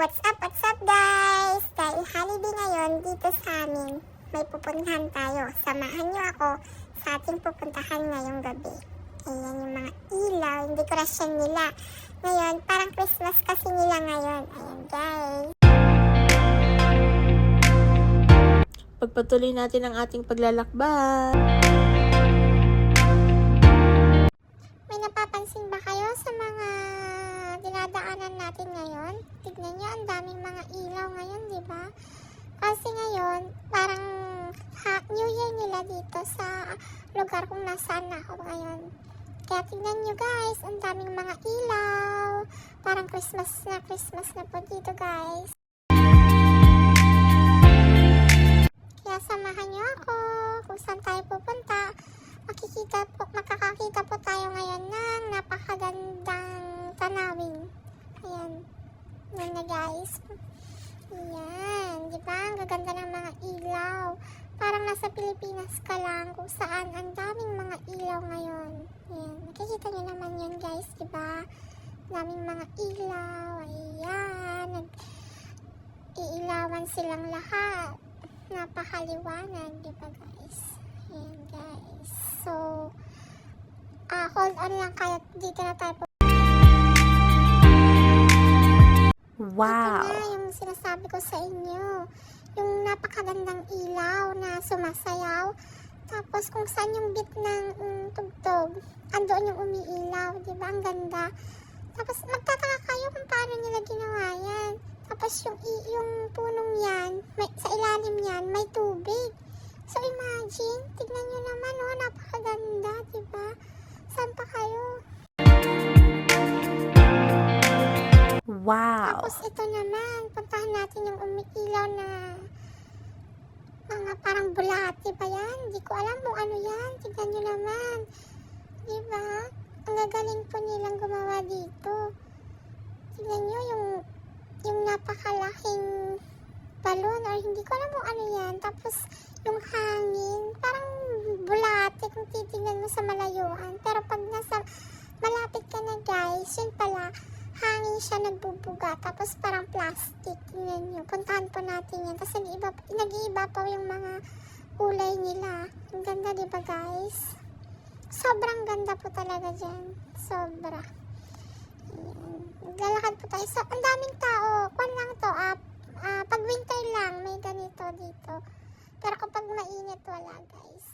What's up guys? Dahil holiday ngayon dito sa amin, may pupuntahan tayo. Samahan niyo ako sa ating pupuntahan ngayong gabi. Ayan yung mga ilaw, yung dekorasyon nila. Ngayon, parang Christmas kasi nila ngayon. Ayan guys. Pagpatuloy natin ang ating paglalakbay. May napapansin ba kayo sa mga dinadaanan natin ngayon? Tignan nyo, ang daming mga ilaw ngayon, di ba? Kasi ngayon, parang New Year nila dito sa lugar kung nasaan na ako ngayon. Kaya tignan nyo guys, ang daming mga ilaw. Parang Christmas na po dito guys. Kaya samahan nyo ako kung saan tayo pupunta. Makakakita po tayo ngayon ng napakagandang tanawin. Ayan. Ayan na guys. Ayan. Diba? Ang gaganda ng mga ilaw. Parang nasa Pilipinas ka lang kung saan ang daming mga ilaw ngayon. Ayan. Nakikita nyo naman yun guys. Diba? Daming mga ilaw. Ayan. Nag-iilawan silang lahat. Napakaliwanag. Diba guys? Ayan guys. So, hold on lang kayo. Dito na tayo po. Wow! Ito na yung sinasabi ko sa inyo. Yung napakagandang ilaw na sumasayaw. Tapos kung saan yung beat ng tugtog, andoon yung umiilaw. Diba? Ang ganda. Tapos magtataka kayo kung paano nila ginawa yan. Tapos yung punong yan, sa ilalim yan, may tubig. So imagine, tignan nyo naman, oh, napakaganda, diba? Saan pa kayo? Wow! Tapos ito naman, puntahan natin yung umiilaw na mga parang bulati ba yan? Hindi ko alam kung ano yan. Tignan nyo naman. Diba? Ang gagaling po nilang gumawa dito. Tignan nyo yung napakalaking balon or hindi ko alam kung ano yan. Tapos yung hangin, parang bulate kung titignan mo sa malayuan. Pero pag nasa malapit ka na guys, yun pala, hangin siya nagbubuga. Tapos parang plastic. Tingnan nyo. Puntahan po natin yan. Kasi nag-iiba pa yung mga kulay nila. Ang ganda diba guys? Sobrang ganda po talaga dyan. Sobra. Ayan. Naglalakad po tayo. So, ang daming tao. Kwan lang to. Pag winter lang, may ganito dito. Pero kapag mainit, wala guys.